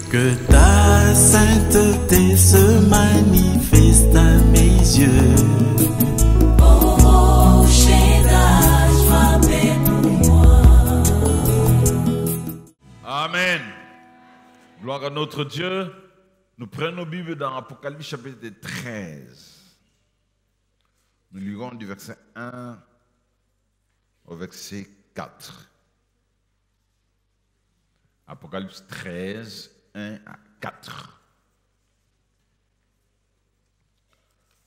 Que ta sainteté se manifeste à mes yeux. Oh, Shaddai, sois béni-moi. Amen. Gloire à notre Dieu. Nous prenons nos Bibles dans Apocalypse chapitre 13. Nous lirons du verset 1 au verset 4. Apocalypse 13, 1 à 4.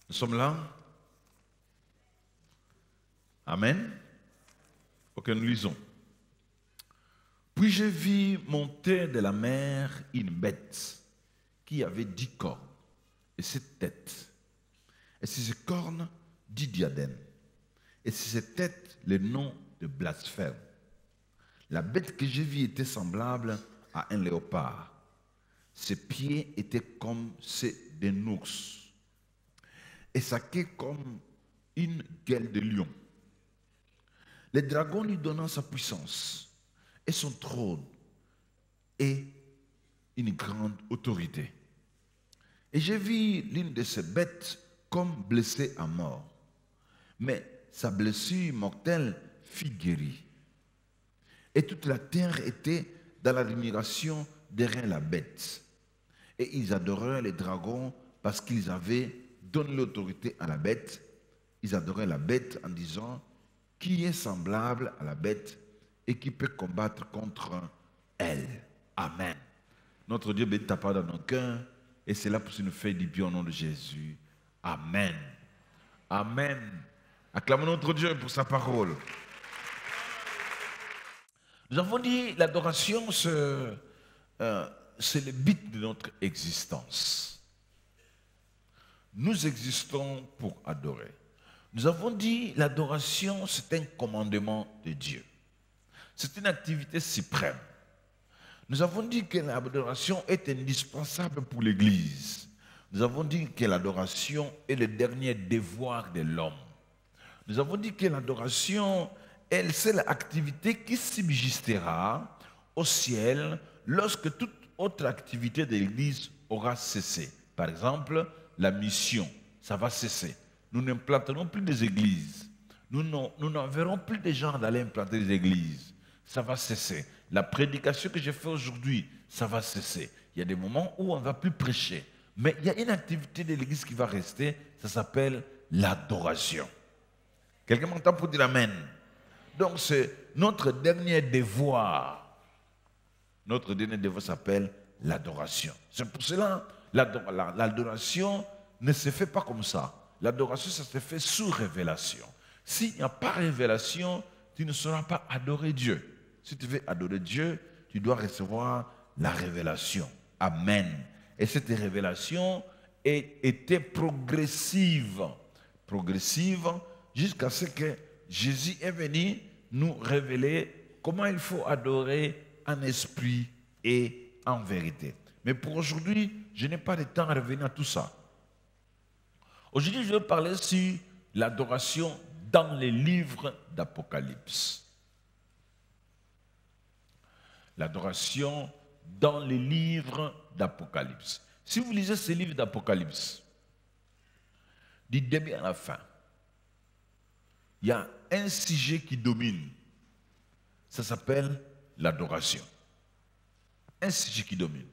Nous sommes là. Amen. Ok, nous lisons. Puis je vis monter de la mer une bête qui avait 10 cornes et 7 têtes. Et sur ces cornes, 10 diadèmes. Et sur ces têtes, le nom de blasphème. La bête que j'ai vue était semblable à un léopard. Ses pieds étaient comme ceux d'un ours. Et sa queue comme une gueule de lion. Le dragon lui donnant sa puissance et son trône et une grande autorité. Et j'ai vu l'une de ces bêtes comme blessée à mort. Mais sa blessure mortelle fut guérie. Et toute la terre était dans l'admiration derrière la bête. Et ils adoraient les dragons parce qu'ils avaient donné l'autorité à la bête. Ils adoraient la bête en disant, qui est semblable à la bête et qui peut combattre contre elle. Amen. Notre Dieu bénit ta part dans nos cœurs et c'est là pour nous faire du bien au nom de Jésus. Amen. Amen. Acclamons notre Dieu pour sa parole. Nous avons dit l'adoration, c'est le but de notre existence. Nous existons pour adorer. Nous avons dit l'adoration, c'est un commandement de Dieu. C'est une activité suprême. Nous avons dit que l'adoration est indispensable pour l'Église. Nous avons dit que l'adoration est le dernier devoir de l'homme. Nous avons dit que l'adoration, c'est l'activité qui subsistera au ciel lorsque toute autre activité de l'Église aura cessé. Par exemple, la mission, ça va cesser. Nous n'implanterons plus des églises. Nous n'enverrons plus des gens d'aller implanter des églises. Ça va cesser. La prédication que j'ai faite aujourd'hui, ça va cesser. Il y a des moments où on ne va plus prêcher. Mais il y a une activité de l'église qui va rester, ça s'appelle l'adoration. Quelqu'un m'entend pour dire amen? Donc c'est notre dernier devoir. Notre dernier devoir s'appelle l'adoration. C'est pour cela, l'adoration ne se fait pas comme ça. L'adoration, ça se fait sous révélation. S'il n'y a pas révélation, tu ne sauras pas adorer Dieu. Si tu veux adorer Dieu, tu dois recevoir la révélation. Amen. Et cette révélation était progressive. Progressive jusqu'à ce que Jésus est venu nous révéler comment il faut adorer en esprit et en vérité. Mais pour aujourd'hui, je n'ai pas de temps à revenir à tout ça. Aujourd'hui, je vais parler sur l'adoration dans les livres d'Apocalypse. L'adoration dans les livres d'Apocalypse. Si vous lisez ces livres d'Apocalypse, du début à la fin, il y a un sujet qui domine. Ça s'appelle l'adoration. Un sujet qui domine.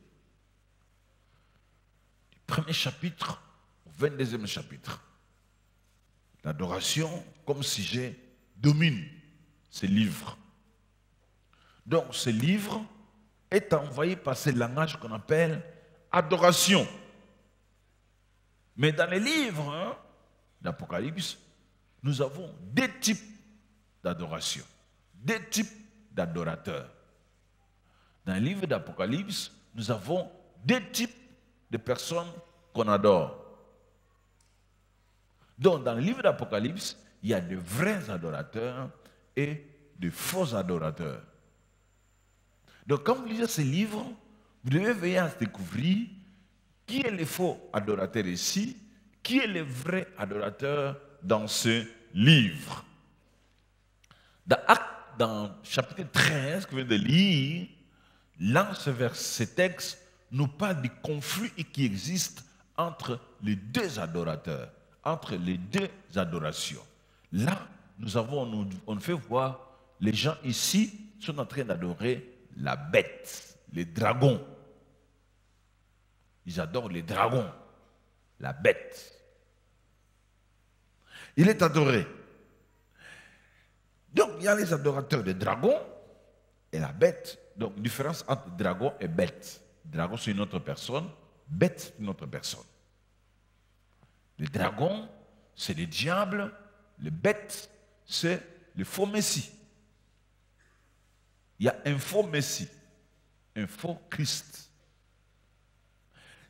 Du premier chapitre au 22e chapitre. L'adoration comme sujet domine ces livres. Donc ce livre est envoyé par ce langage qu'on appelle adoration. Mais dans les livres d'Apocalypse, nous avons deux types d'adoration, deux types d'adorateurs. Dans les livres d'Apocalypse, nous avons deux types de personnes qu'on adore. Donc dans le livre d'Apocalypse, il y a de vrais adorateurs et de faux adorateurs. Donc quand vous lisez ces livres, vous devez veiller à découvrir qui est le faux adorateur ici, qui est le vrai adorateur dans ce livre. Dans chapitre 13 que vous venez de lire, là, ce texte nous parle du conflit qui existe entre les deux adorateurs, entre les deux adorations. Là, on fait voir, les gens ici sont en train d'adorer la bête, les dragons. Ils adorent les dragons, la bête. Il est adoré. Donc, il y a les adorateurs des dragons et la bête. Donc, différence entre dragon et bête. Dragon, c'est une autre personne. Bête, c'est une autre personne. Les dragons, c'est les diables. Les bêtes, c'est le faux messie. Il y a un faux messie, un faux Christ.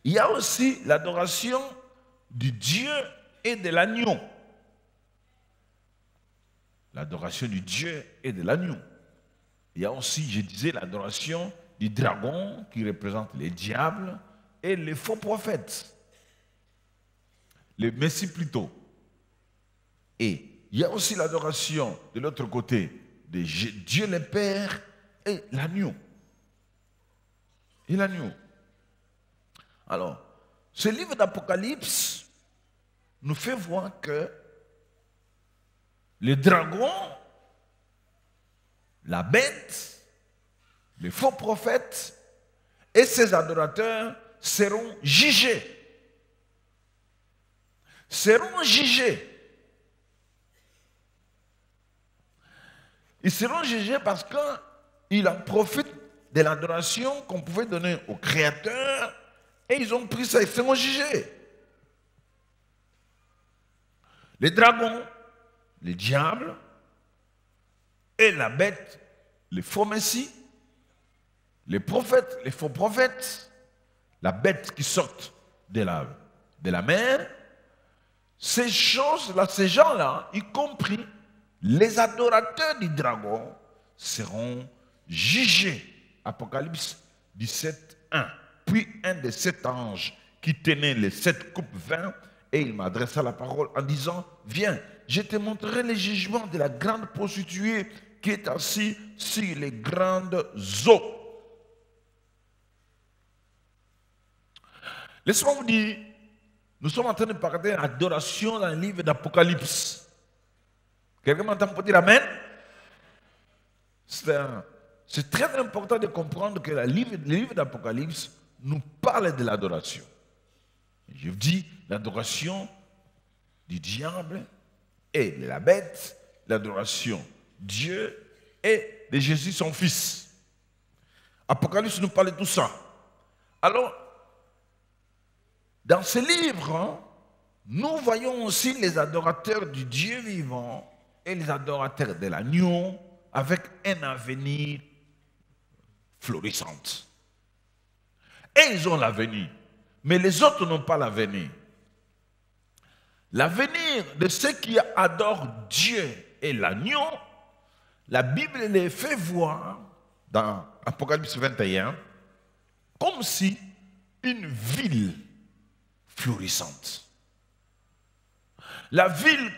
Il y a aussi l'adoration du Dieu et de l'agneau. L'adoration du Dieu et de l'agneau. Il y a aussi, je disais, l'adoration du dragon qui représente les diables et les faux prophètes. Les messies plutôt. Et il y a aussi l'adoration de l'autre côté de Dieu le Père et l'agneau. Et l'agneau. Alors, ce livre d'Apocalypse nous fait voir que les dragons, la bête, les faux prophètes et ses adorateurs seront jugés. Seront jugés. Ils seront jugés parce qu'ils en profitent de l'adoration qu'on pouvait donner au Créateur et ils ont pris ça, ils seront jugés. Les dragons, les diables et la bête, les faux messies, les prophètes, les faux prophètes, la bête qui sort de la mer, ces choses-là, ces gens-là, y compris les adorateurs du dragon, seront jugés. Apocalypse 17, 1. Puis un des 7 anges qui tenait les 7 coupes vin, et il m'adressa la parole en disant, viens, je te montrerai les jugements de la grande prostituée qui est assise sur les grandes eaux. Laissez-moi vous dire, nous sommes en train de parler d'adoration dans le livre d'Apocalypse. Quelqu'un m'entend pour dire Amen? C'est très important de comprendre que le livre d'Apocalypse nous parle de l'adoration. Je vous dis l'adoration du diable et de la bête, l'adoration de Dieu et de Jésus son Fils. Apocalypse nous parle de tout ça. Alors, dans ce livre, nous voyons aussi les adorateurs du Dieu vivant et les adorateurs de l'agneau avec un avenir florissant. Et ils ont l'avenir, mais les autres n'ont pas l'avenir. L'avenir de ceux qui adorent Dieu et l'agneau, la Bible les fait voir dans Apocalypse 21 comme si une ville florissante. La ville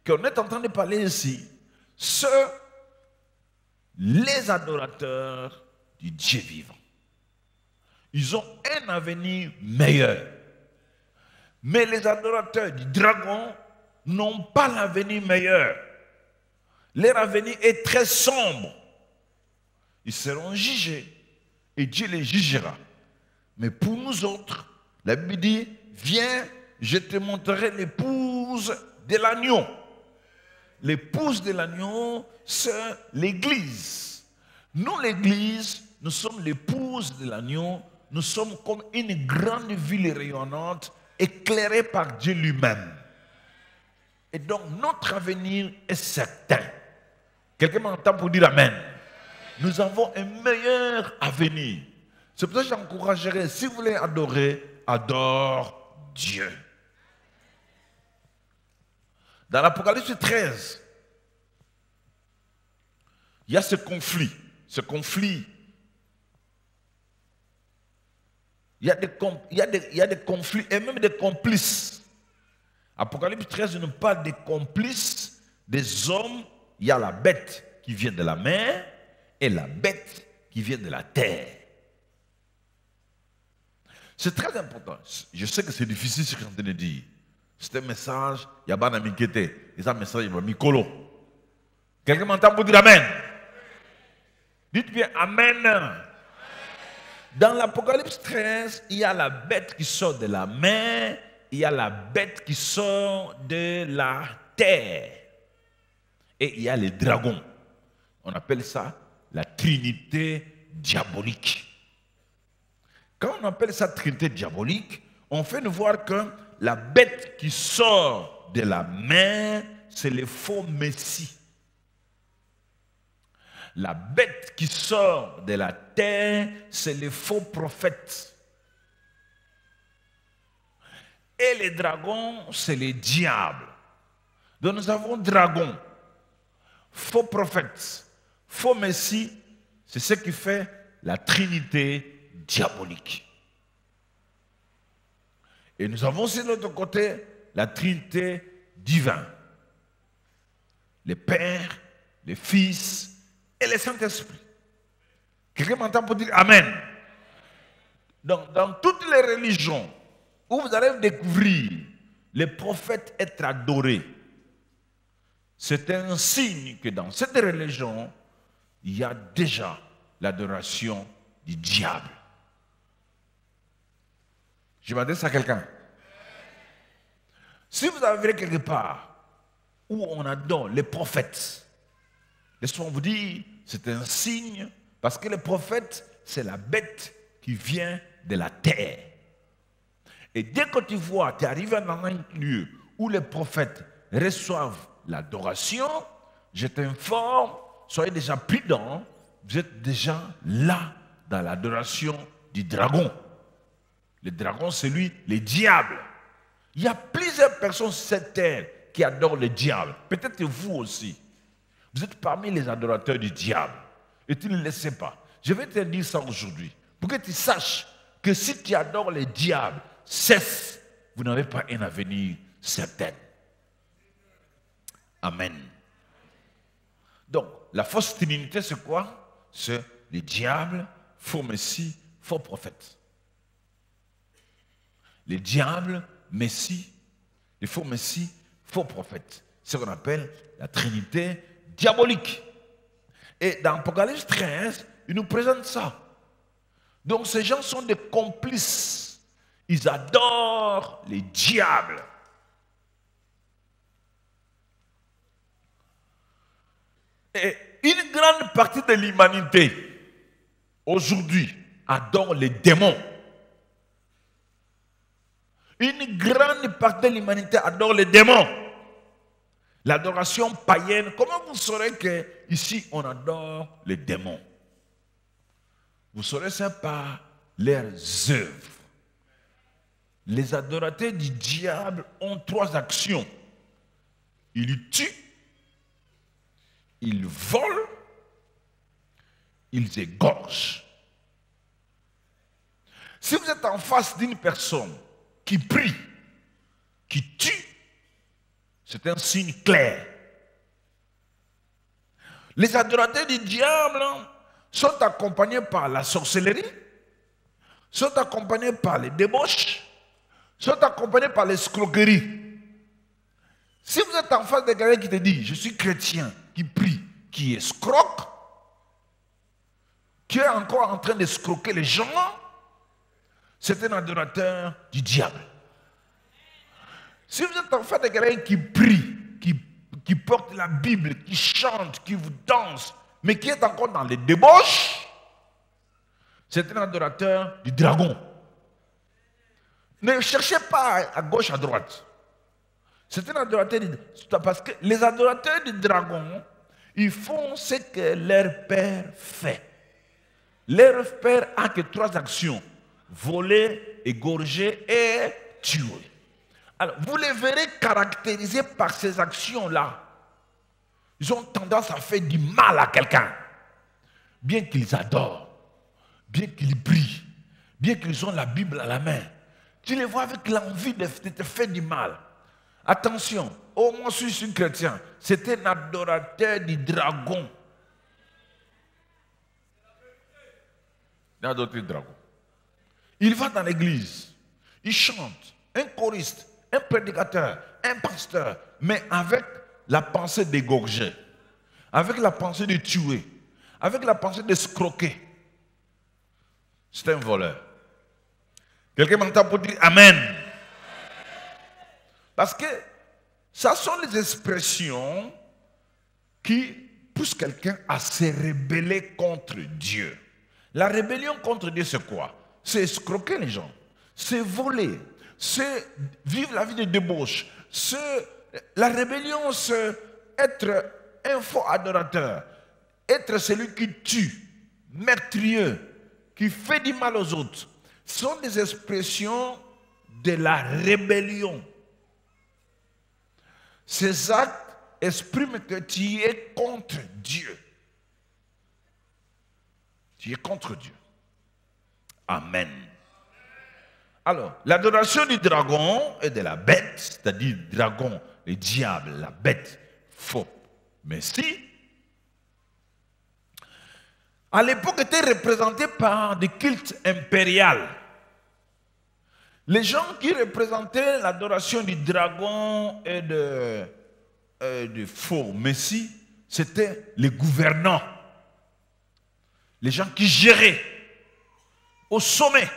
qu'on est en train de parler ici, c'est les adorateurs du Dieu vivant. Ils ont un avenir meilleur. Mais les adorateurs du dragon n'ont pas l'avenir meilleur. Leur avenir est très sombre. Ils seront jugés et Dieu les jugera. Mais pour nous autres, la Bible dit, viens, je te montrerai l'épouse de l'agneau. L'épouse de l'agneau, c'est l'Église. Nous, l'Église, nous sommes l'épouse de l'agneau. Nous sommes comme une grande ville rayonnante, éclairée par Dieu lui-même. Et donc, notre avenir est certain. Quelqu'un m'entend pour dire Amen. Nous avons un meilleur avenir. C'est pour ça que j'encouragerais, si vous voulez adorer, adore Dieu. Dans l'Apocalypse 13, il y a ce conflit. Il y a des conflits et même des complices. Apocalypse 13 nous parle des complices, des hommes. Il y a la bête qui vient de la mer et la bête qui vient de la terre. C'est très important. Je sais que c'est difficile ce que je suis en train de dire. C'est un message, il y a pas d'inquiétude. Et ça, message, il va m'icolo. Quelqu'un m'entend pour dire Amen? Dites bien Amen. Dans l'Apocalypse 13, il y a la bête qui sort de la mer, il y a la bête qui sort de la terre. Et il y a les dragons. On appelle ça la trinité diabolique. Quand on appelle ça trinité diabolique, on fait nous voir que la bête qui sort de la mer, c'est le faux messie. La bête qui sort de la terre, c'est le faux prophète. Et les dragons, c'est les diables. Donc nous avons dragon, faux prophète, faux messie, c'est ce qui fait la trinité diabolique. Et nous avons aussi de l'autre côté la trinité divine. Le Père, le Fils et le Saint-Esprit. Quelqu'un m'entend pour dire Amen? Donc, dans toutes les religions où vous allez découvrir les prophètes être adorés, c'est un signe que dans cette religion, il y a déjà l'adoration du diable. Je m'adresse à quelqu'un. Si vous avez quelque part où on adore les prophètes, laissez-moi vous dire, c'est un signe, parce que les prophètes, c'est la bête qui vient de la terre. Et dès que tu vois, tu arrives dans un lieu où les prophètes reçoivent l'adoration, je t'informe, soyez déjà prudents, vous êtes déjà là dans l'adoration du dragon. Le dragon, c'est lui, le diable. Il y a plusieurs personnes sur cette terre qui adorent le diable. Peut-être vous aussi. Vous êtes parmi les adorateurs du diable. Et tu ne le sais pas. Je vais te dire ça aujourd'hui. Pour que tu saches que si tu adores le diable, cesse. Vous n'avez pas un avenir certain. Amen. Donc, la fausse trinité, c'est quoi? C'est le diable, faux messie, faux prophète. Le diable, messie, le faux messie, faux prophète. C'est ce qu'on appelle la trinité diabolique. Et dans Apocalypse 13, il nous présente ça. Donc ces gens sont des complices. Ils adorent les diables. Et une grande partie de l'humanité, aujourd'hui, adore les démons. Une grande partie de l'humanité adore les démons. L'adoration païenne. Comment vous saurez qu'ici on adore les démons? Vous saurez ça par leurs œuvres. Les adorateurs du diable ont 3 actions. Ils tuent, ils volent, ils égorgent. Si vous êtes en face d'une personne qui prie, qui tue, c'est un signe clair. Les adorateurs du diable sont accompagnés par la sorcellerie, sont accompagnés par les débauches, sont accompagnés par l'escroquerie. Si vous êtes en face de quelqu'un qui te dit, je suis chrétien, qui prie, qui escroque, qui est encore en train d'escroquer les gens, c'est un adorateur du diable. Si vous êtes en face de quelqu'un qui prie, qui porte la Bible, qui chante, qui vous danse, mais qui est encore dans les débauches, c'est un adorateur du dragon. Ne cherchez pas à gauche, à droite. C'est un adorateur du dragon. Parce que les adorateurs du dragon, ils font ce que leur père fait. Leur père a que 3 actions. Voler, égorger et tuer. Alors, vous les verrez caractérisés par ces actions-là. Ils ont tendance à faire du mal à quelqu'un. Bien qu'ils adorent, bien qu'ils prient, bien qu'ils ont la Bible à la main. Tu les vois avec l'envie de te faire du mal. Attention, oh, moi je suis un chrétien. C'était un adorateur du dragon. Il y a d'autres dragons. Il va dans l'église, il chante, un choriste, un prédicateur, un pasteur, mais avec la pensée d'égorger, avec la pensée de tuer, avec la pensée d'escroquer. C'est un voleur. Quelqu'un m'entend pour dire Amen. Parce que ça sont les expressions qui poussent quelqu'un à se rebeller contre Dieu. La rébellion contre Dieu, c'est quoi? C'est escroquer les gens, c'est voler, c'est vivre la vie de débauche. La rébellion, c'est être un faux adorateur, être celui qui tue, meurtrieux, qui fait du mal aux autres. Ce sont des expressions de la rébellion. Ces actes expriment que tu es contre Dieu. Tu es contre Dieu. Amen. Alors, l'adoration du dragon et de la bête, c'est-à-dire le dragon, le diable, la bête, faux messie, à l'époque était représenté par des cultes impériaux. Les gens qui représentaient l'adoration du dragon et de faux messie, c'était les gouvernants, les gens qui géraient au sommet.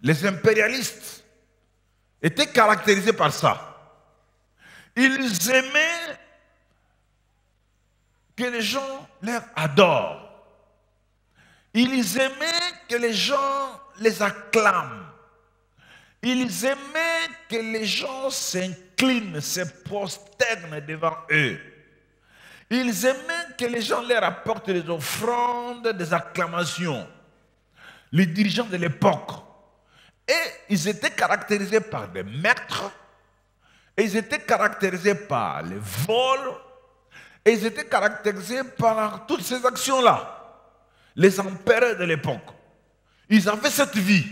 Les impérialistes étaient caractérisés par ça. Ils aimaient que les gens leur adorent. Ils aimaient que les gens les acclament. Ils aimaient que les gens s'inclinent, se prosternent devant eux. Ils aimaient que les gens leur apportent des offrandes, des acclamations. Les dirigeants de l'époque. Et ils étaient caractérisés par des meurtres. Et ils étaient caractérisés par les vols. Et ils étaient caractérisés par toutes ces actions-là. Les empereurs de l'époque. Ils avaient cette vie.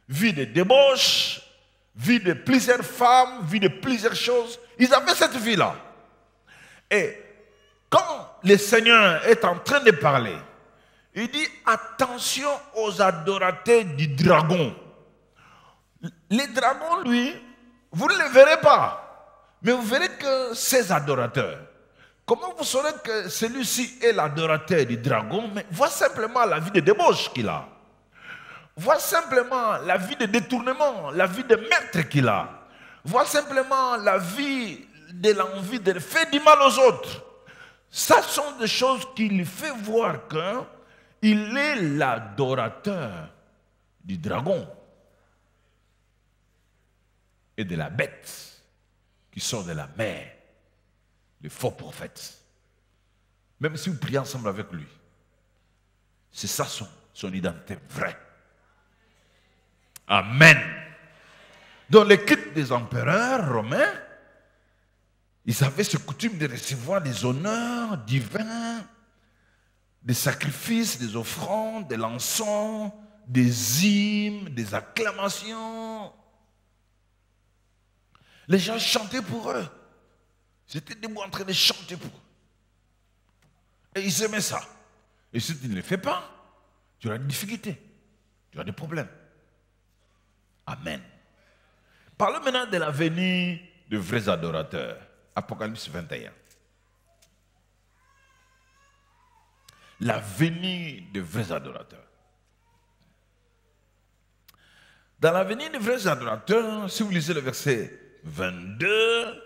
Vie de débauche, vie de plusieurs femmes, vie de plusieurs choses. Ils avaient cette vie-là. Et quand le Seigneur est en train de parler, il dit attention aux adorateurs du dragon. Les dragons, lui, vous ne les verrez pas, mais vous verrez que ces adorateurs. Comment vous saurez que celui-ci est l'adorateur du dragon? Mais vois simplement la vie de débauche qu'il a. Vois simplement la vie de détournement, la vie de meurtre qu'il a. Vois simplement la vie de l'envie de faire du mal aux autres. Ça sont des choses qui lui font voir qu'il est l'adorateur du dragon et de la bête qui sort de la mer, le faux prophète. Même si vous priez ensemble avec lui, c'est ça son identité vraie. Amen. Dans les cultes des empereurs romains, ils avaient ce coutume de recevoir des honneurs divins, des sacrifices, des offrandes, de l'encens, des hymnes, des acclamations. Les gens chantaient pour eux. Ils étaient debout en train de chanter pour eux. Et ils aimaient ça. Et si tu ne le fais pas, tu auras des difficultés, tu auras des problèmes. Amen. Parlons maintenant de la venue de vrais adorateurs. Apocalypse 21. La venue de vrais adorateurs. Dans la venue de vrais adorateurs, si vous lisez le verset 22,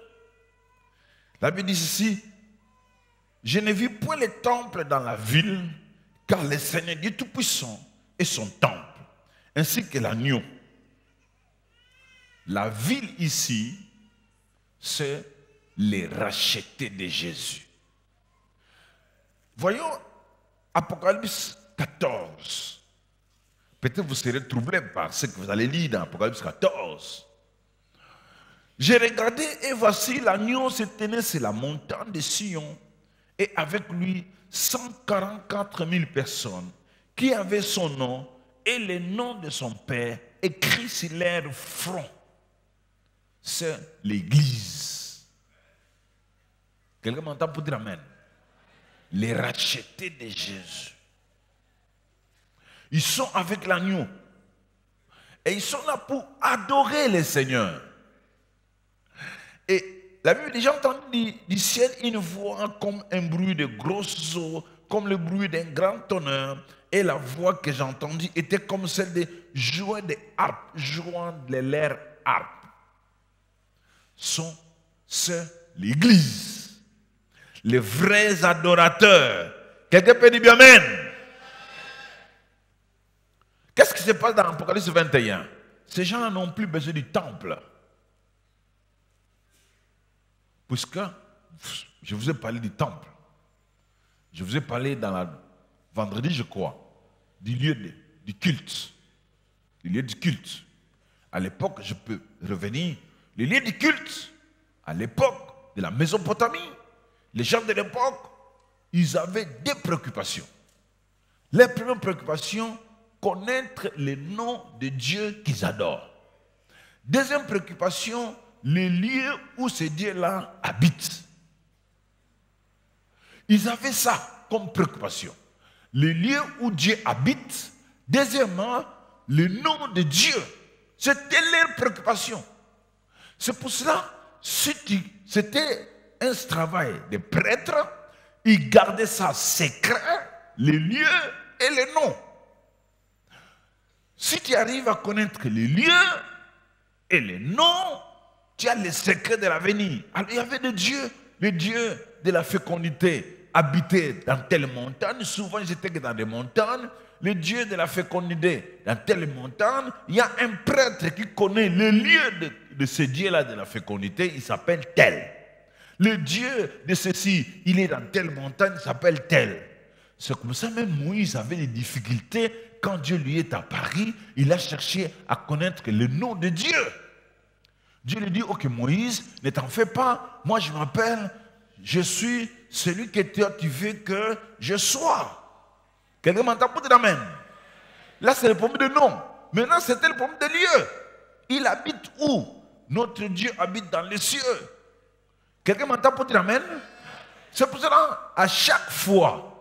la Bible dit ceci: je ne vis point le temple dans la ville, car le Seigneur Dieu Tout-Puissant est son temple, ainsi que l'agneau. La ville ici, c'est les rachetés de Jésus. Voyons Apocalypse 14. Peut-être vous serez troublés par ce que vous allez lire dans Apocalypse 14. J'ai regardé et voici l'agneau se tenait sur la montagne de Sion et avec lui 144 000 personnes qui avaient son nom et le nom de son Père écrit sur leur front. C'est l'Église. Quelqu'un m'entend pour dire Amen? Les rachetés de Jésus. Ils sont avec l'agneau. Et ils sont là pour adorer le Seigneur. Et la Bible dit, j'ai entendu du ciel une voix comme un bruit de grosses eaux, comme le bruit d'un grand tonnerre. Et la voix que j'ai entendue était comme celle de joueurs de harpe, jouant de l'air harpe. C'est l'Église. Les vrais adorateurs. Quelqu'un peut dire bien amen. Qu'est-ce qui se passe dans Apocalypse 21? Ces gens n'ont plus besoin du temple. Puisque je vous ai parlé du temple. Je vous ai parlé dans la vendredi, je crois, du lieu du culte. Du lieu du culte. À l'époque, je peux revenir. Le lieu du culte, à l'époque de la Mésopotamie, les gens de l'époque, ils avaient des préoccupations. Les premières préoccupations, connaître les noms de Dieu qu'ils adorent. Deuxième préoccupation, les lieux où ces dieux-là habitent. Ils avaient ça comme préoccupation. Les lieux où Dieu habite. Deuxièmement, le nom de Dieu. C'était leur préoccupation. C'est pour cela, c'était un travail de prêtre. Ils gardaient ça secret, les lieux et les noms. Si tu arrives à connaître les lieux et les noms, tu as les secrets de l'avenir. Alors il y avait des dieux, les dieux de la fécondité habitaient dans telle montagne. Souvent ils étaient dans des montagnes. Les dieux de la fécondité dans telle montagne. Il y a un prêtre qui connaît le lieu de ce dieu-là de la fécondité. Il s'appelle tel. Le dieu de ceci, il est dans telle montagne, il s'appelle tel. C'est comme ça même Moïse avait des difficultés. Quand Dieu lui est apparu, il a cherché à connaître le nom de Dieu. Dieu lui dit, ok Moïse, ne t'en fais pas, moi je m'appelle, je suis celui que tu veux que je sois. Quelqu'un m'entend pour dire amen? Là c'est le problème de nom. Maintenant c'était le problème de lieu. Il habite où? Notre Dieu habite dans les cieux. Quelqu'un m'entend pour dire amen? C'est pour cela, à chaque fois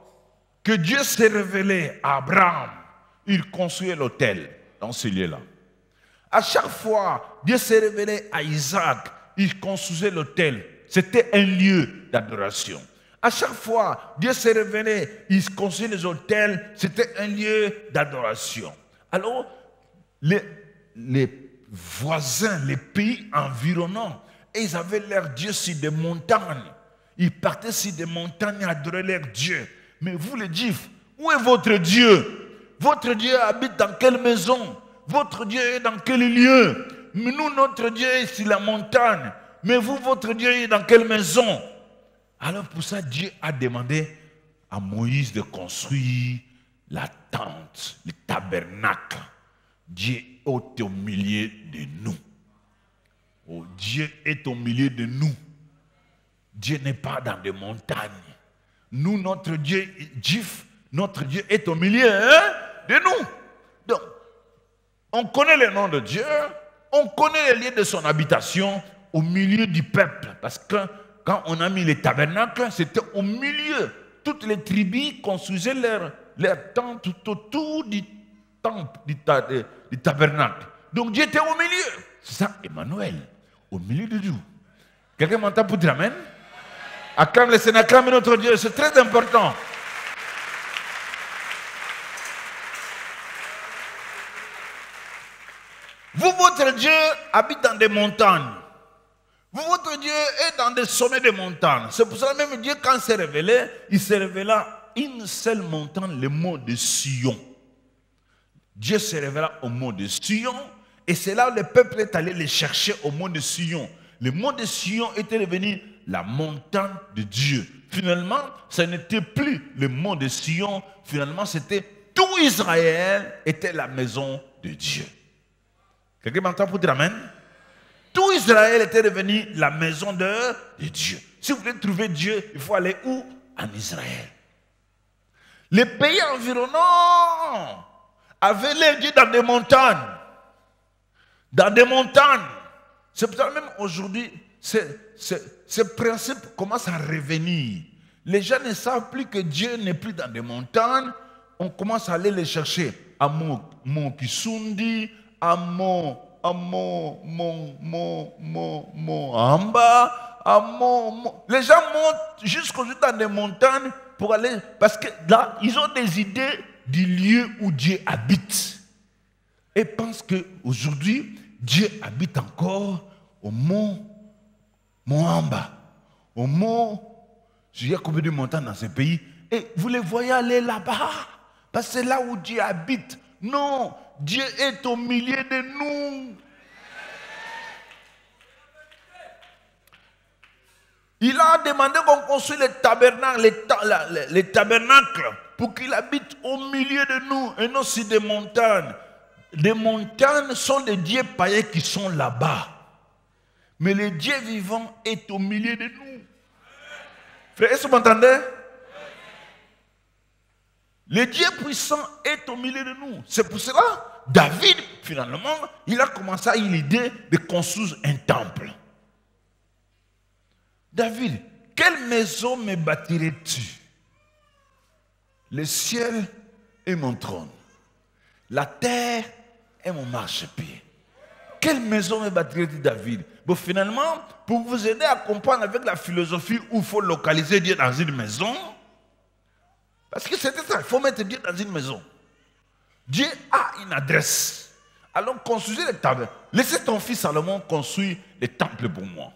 que Dieu s'est révélé à Abraham, il construisait l'autel dans ce lieu-là. À chaque fois, Dieu s'est révélé à Isaac, il construisait l'autel. C'était un lieu d'adoration. À chaque fois, Dieu s'est révélé, il construisait les autels, c'était un lieu d'adoration. Alors, les voisins, les pays environnants, et ils avaient leur Dieu sur des montagnes. Ils partaient sur des montagnes à adorer leur Dieu. Mais vous les Juifs, où est votre Dieu? Votre Dieu habite dans quelle maison? Votre Dieu est dans quel lieu? Mais nous, notre Dieu est sur la montagne. Mais vous, votre Dieu est dans quelle maison? Alors pour ça, Dieu a demandé à Moïse de construire la tente, le tabernacle. Dieu est au milieu de nous. Oh, Dieu est au milieu de nous. Dieu n'est pas dans des montagnes. Nous, notre Dieu, Juif, notre Dieu est au milieu de nous. Donc, on connaît le nom de Dieu, on connaît les lieux de son habitation au milieu du peuple. Parce que quand on a mis les tabernacles, c'était au milieu. Toutes les tribus construisaient leur tente tout autour du temple, du tabernacle. Donc Dieu était au milieu. C'est ça, Emmanuel, au milieu de nous. Quelqu'un m'entend pour dire amen? Acclame le Seigneur, acclame notre Dieu, c'est très important. Vous, votre Dieu habite dans des montagnes. Vous, votre Dieu est dans des sommets de montagnes. C'est pour ça même Dieu, quand il s'est révélé, il s'est révélé à une seule montagne, le mont de Sion. Dieu s'est révélé au mont de Sion, et c'est là où le peuple est allé les chercher au mont de Sion. Le mont de Sion était devenu la montagne de Dieu. Finalement, ce n'était plus le mont de Sion. Finalement, c'était tout Israël était la maison de Dieu. Quelqu'un m'entend pour dire amen? Tout Israël était devenu la maison de Dieu. Si vous voulez trouver Dieu, il faut aller où? En Israël. Les pays environnants avaient les dieux dans des montagnes. Dans des montagnes. C'est pour ça même aujourd'hui, ce principe commence à revenir. Les gens ne savent plus que Dieu n'est plus dans des montagnes. On commence à aller les chercher à mon Kisundi, à mon Amba, à mon. Les gens montent jusqu'au dans des montagnes pour aller. Parce que là, ils ont des idées du lieu où Dieu habite. Et pensent qu'aujourd'hui, Dieu habite encore au mont Amba, au mont. Il y a combien de montagnes dans ce pays? Et vous les voyez aller là-bas. Parce que c'est là où Dieu habite. Non, Dieu est au milieu de nous. Il a demandé qu'on construise les tabernacles pour qu'il habite au milieu de nous et non sur des montagnes. Les montagnes sont les dieux païens qui sont là-bas. Mais le Dieu vivant est au milieu de nous. Frère, est-ce que vous m'entendez? Le Dieu puissant est au milieu de nous. C'est pour cela, David, finalement, il a commencé à l'idée de construire un temple. David, quelle maison me bâtirais-tu? Le ciel est mon trône. La terre est mon marchepied. Quelle maison me bâtirais-tu, David? Bon, finalement, pour vous aider à comprendre avec la philosophie où il faut localiser Dieu dans une maison, parce que c'était ça, il faut mettre Dieu dans une maison. Dieu a une adresse. Alors construisez les temples. Laissez ton fils Salomon construire les temples pour moi.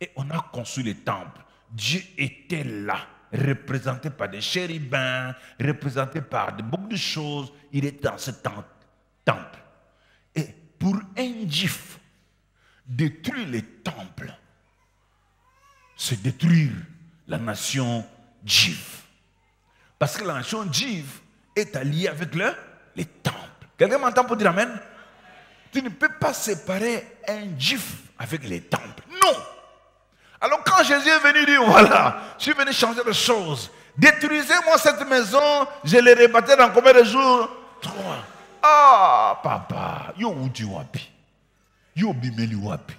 Et on a construit les temples. Dieu était là, représenté par des chérubins, représenté par beaucoup de choses. Il est dans ce temple. Et pour un juif, détruire les temples, c'est détruire la nation juive. Parce que la nation juive est alliée avec les temples. Quelqu'un m'entend pour dire amen? Tu ne peux pas séparer un juif avec les temples. Non! Alors quand Jésus est venu dire, voilà, je suis venu changer les choses. Détruisez-moi cette maison, je l'ai rebâtie dans combien de jours? 3. Ah, papa, yo uti wapi? Yo bimeli wapi?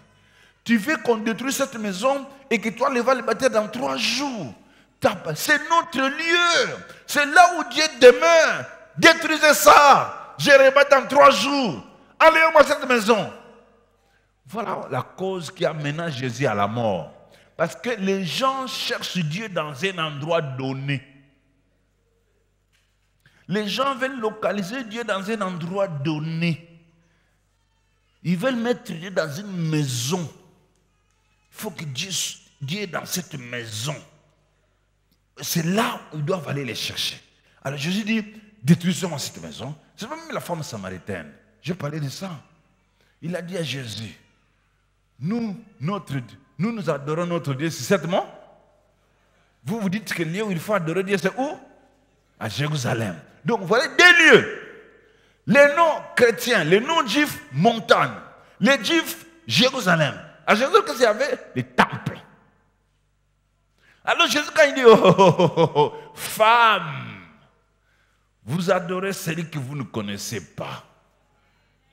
Tu veux qu'on détruise cette maison et que toi, tu vas le bâtir dans 3 jours. C'est notre lieu. C'est là où Dieu demeure. Détruisez ça. Je rebâtis dans 3 jours. Enlevez-moi cette maison. Voilà la cause qui a mené Jésus à la mort. Parce que les gens cherchent Dieu dans un endroit donné. Les gens veulent localiser Dieu dans un endroit donné. Ils veulent mettre Dieu dans une maison. Il faut que Dieu est dans cette maison. C'est là où ils doivent aller les chercher. Alors Jésus dit, détruisez-moi cette maison. C'est même la femme samaritaine. Je parlais de ça. Il a dit à Jésus, nous adorons notre Dieu, c'est certainement. Vous vous dites que le lieu où il faut adorer Dieu, c'est où? À Jérusalem. Donc voilà 2 lieux. Les non-chrétiens, les non-juifs, montagne. Les juifs, Jérusalem. À Jérusalem, qu'est-ce qu'il y avait? Les temples. Alors Jésus, quand il dit, femme, vous adorez celui que vous ne connaissez pas.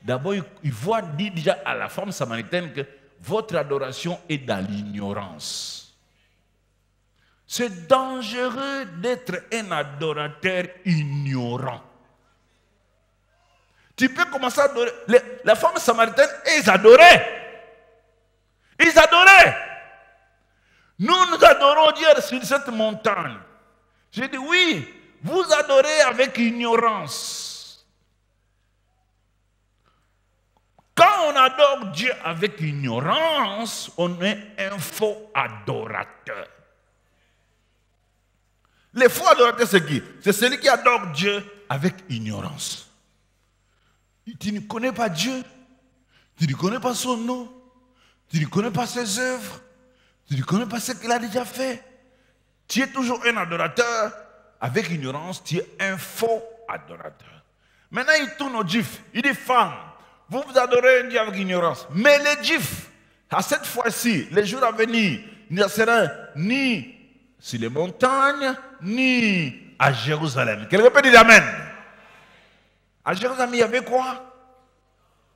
D'abord, il voit dire déjà à la femme samaritaine que votre adoration est dans l'ignorance. C'est dangereux d'être un adorateur ignorant. Tu peux commencer à adorer. La femme samaritaine, ils adoraient. Ils adoraient. Nous adorons Dieu sur cette montagne. J'ai dit oui, vous adorez avec ignorance. Quand on adore Dieu avec ignorance, on est un faux adorateur. Les faux adorateurs, c'est qui? C'est celui qui adore Dieu avec ignorance. Tu ne connais pas Dieu, tu ne connais pas son nom, tu ne connais pas ses œuvres, tu ne connais pas ce qu'il a déjà fait. Tu es toujours un adorateur avec ignorance, tu es un faux adorateur. Maintenant, il tourne aux juifs, il dit femme, vous adorez un Dieu avec ignorance. Mais les juifs, à cette fois-ci, les jours à venir, il ne sera ni sur les montagnes, ni à Jérusalem. Quelqu'un peut dire amen? À Jérusalem, il y avait quoi?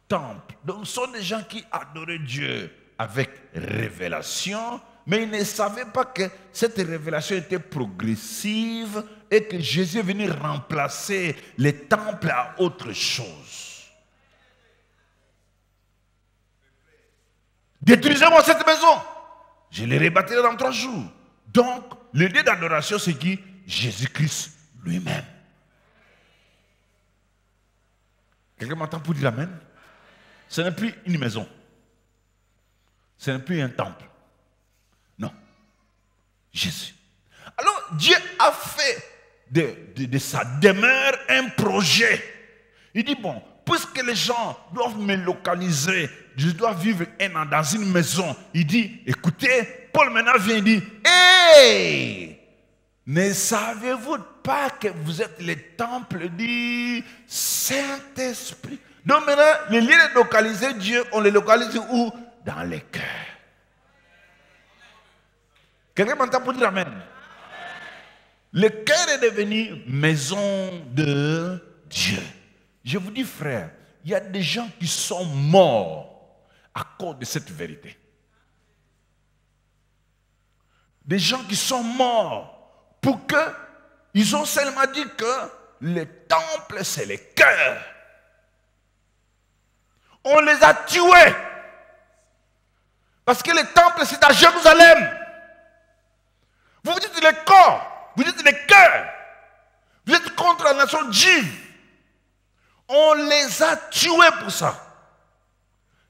Temple. Donc, ce sont des gens qui adoraient Dieu avec révélation, mais ils ne savaient pas que cette révélation était progressive et que Jésus est venu remplacer les temples à autre chose. Détruisez-moi cette maison, je les rebâtirai dans 3 jours. Donc, le Dieu d'adoration, c'est qui? Jésus-Christ lui-même. Quelqu'un m'entend pour dire amen? Ce n'est plus une maison. Ce n'est plus un temple. Non. Jésus. Alors, Dieu a fait de sa demeure un projet. Il dit, bon, puisque les gens doivent me localiser, je dois vivre un an dans une maison. Il dit, écoutez, Paul maintenant vient et dit, hey! Ne savez-vous pas que vous êtes le temple du Saint-Esprit? Donc maintenant, les lieux de localiser Dieu, on les localise où? Dans les cœurs. Quelqu'un m'entend pour dire amen? Le cœur est devenu maison de Dieu. Je vous dis, frère, il y a des gens qui sont morts à cause de cette vérité. Des gens qui sont morts pour que, ils ont seulement dit que le temple, c'est le cœur. On les a tués. Parce que le temple, c'est à Jérusalem. Vous dites le corps, vous dites le cœur. Vous êtes contre la nation juive. On les a tués pour ça.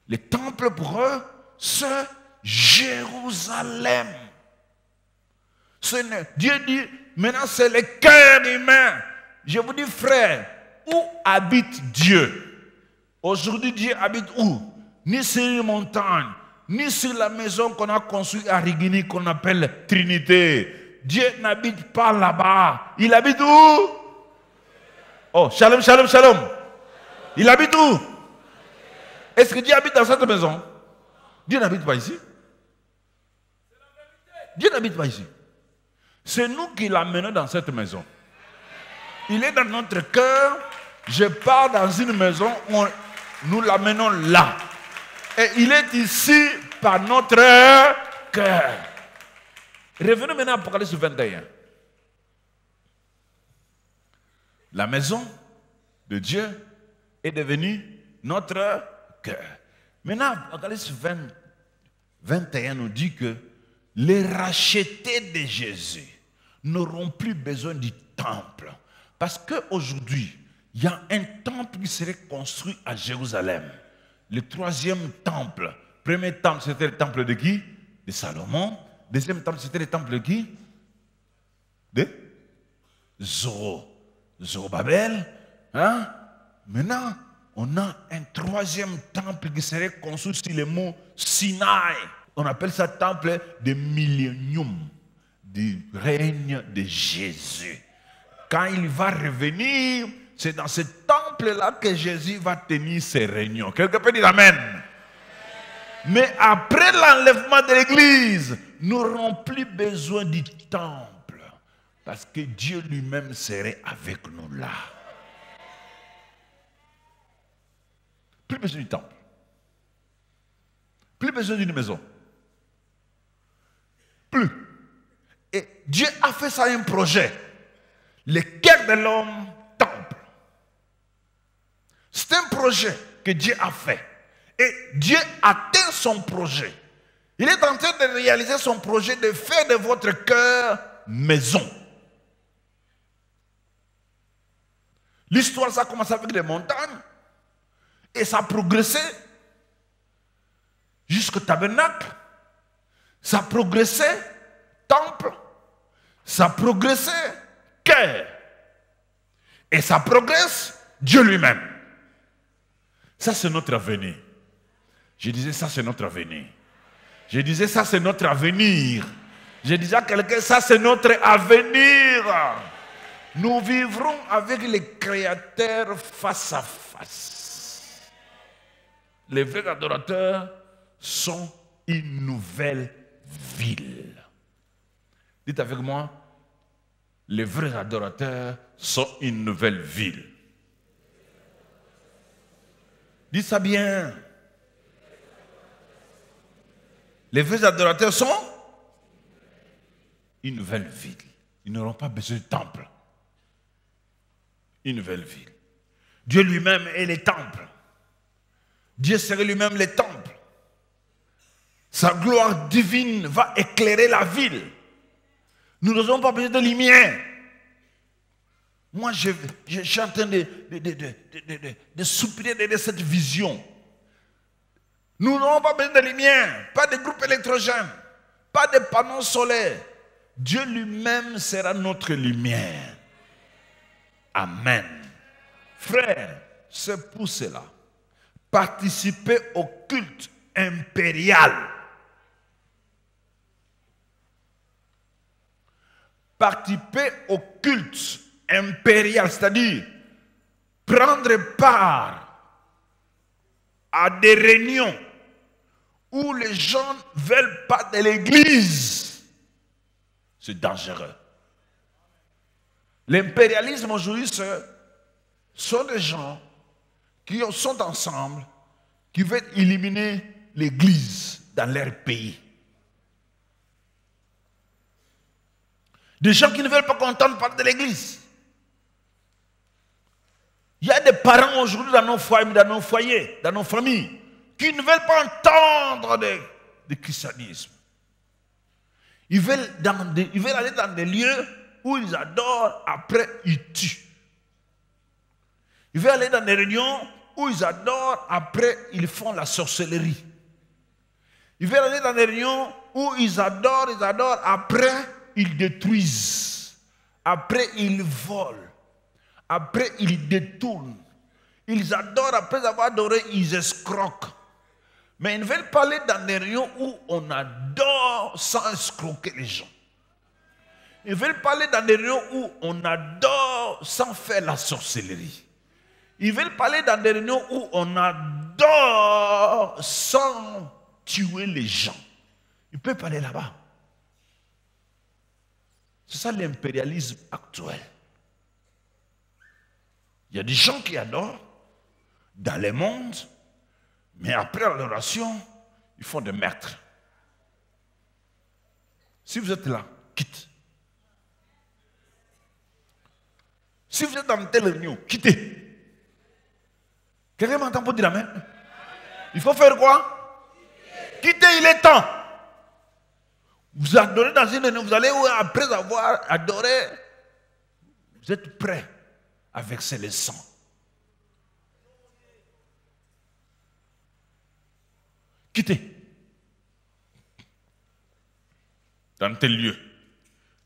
Le temple pour eux, c'est Jérusalem. Dieu dit, maintenant c'est le cœur humain. Je vous dis, frère, où habite Dieu? Aujourd'hui, Dieu habite où? Ni sur une montagne, ni sur la maison qu'on a construite à Rigini, qu'on appelle Trinité. Dieu n'habite pas là-bas. Il habite où? Oh, shalom, shalom, shalom. Il habite où? Est-ce que Dieu habite dans cette maison? Dieu n'habite pas ici. Dieu n'habite pas ici. C'est nous qui l'amenons dans cette maison. Il est dans notre cœur. Je pars dans une maison, nous l'amenons là. Et il est ici par notre cœur. Revenons maintenant à Apocalypse 21. La maison de Dieu est devenue notre cœur. Maintenant, Apocalypse 21 nous dit que les rachetés de Jésus n'auront plus besoin du temple. Parce qu'aujourd'hui, il y a un temple qui serait construit à Jérusalem. Le 3e temple. Premier temple, c'était le temple de qui? De Salomon. Deuxième temple, c'était le temple de qui? De Zorobabel. Hein? Maintenant, on a un 3e temple qui serait construit sur le mont Sinaï. On appelle ça temple de millénium, du règne de Jésus. Quand il va revenir, c'est dans ce temple-là que Jésus va tenir ses réunions. Quelqu'un peut dire amen. Mais après l'enlèvement de l'église, nous n'aurons plus besoin du temple. Parce que Dieu lui-même serait avec nous là. Plus besoin du temple. Plus besoin d'une maison. Plus. Et Dieu a fait ça un projet. Le cœur de l'homme, temple. C'est un projet que Dieu a fait. Et Dieu atteint son projet. Il est en train de réaliser son projet de faire de votre cœur maison. L'histoire, ça a commencé avec des montagnes. Et ça a progressé jusqu'au tabernacle. Ça a progressé, temple. Ça a progressé, cœur. Et ça progresse, Dieu lui-même. Ça, c'est notre avenir. Je disais, ça, c'est notre avenir. Je disais, ça, c'est notre avenir. Je disais à quelqu'un, ça, c'est notre avenir. Nous vivrons avec le Créateur face à face. Les vrais adorateurs sont une nouvelle ville. Dites avec moi, les vrais adorateurs sont une nouvelle ville. Dites ça bien. Les vrais adorateurs sont une nouvelle ville. Ils n'auront pas besoin de temple. Une nouvelle ville. Dieu lui-même est les temples. Dieu serait lui-même les temples. Sa gloire divine va éclairer la ville. Nous n'aurons pas besoin de lumière. Moi, je suis en train de soupirer de cette vision. Nous n'aurons pas besoin de lumière, pas de groupe électrogène, pas de panneaux solaires. Dieu lui-même sera notre lumière. Amen. Frères, c'est pour cela. Participer au culte impérial. Participer au culte impérial, c'est-à-dire prendre part à des réunions où les gens ne veulent pas de l'église. C'est dangereux. L'impérialisme aujourd'hui, ce sont des gens qui sont ensemble, qui veulent éliminer l'église dans leur pays. Des gens qui ne veulent pas entendre parler de l'église. Il y a des parents aujourd'hui dans nos foyers, dans nos familles, qui ne veulent pas entendre de christianisme. Ils veulent aller dans des lieux où ils adorent, après ils tuent. Ils veulent aller dans des réunions où ils adorent, après ils font la sorcellerie. Ils veulent aller dans des réunions où ils adorent, après ils détruisent. Après ils volent. Après ils détournent. Ils adorent, après avoir adoré, ils escroquent. Mais ils ne veulent pas aller dans des réunions où on adore sans escroquer les gens. Ils veulent pas aller dans des réunions où on adore sans faire la sorcellerie. Ils veulent pas aller dans des réunions où on adore sans tuer les gens. Ils ne peuvent pas aller là-bas. C'est ça l'impérialisme actuel. Il y a des gens qui adorent dans le monde, mais après l'adoration, ils font des meurtres. Si vous êtes là, quitte. Si vous êtes dans une telle réunion, quittez. Quelqu'un m'entend pour dire amen? Il faut faire quoi? Quittez, il est temps. Vous adorez dans une réunion, vous allez après avoir adoré, vous êtes prêts à verser le sang. Quittez. Dans tel lieu.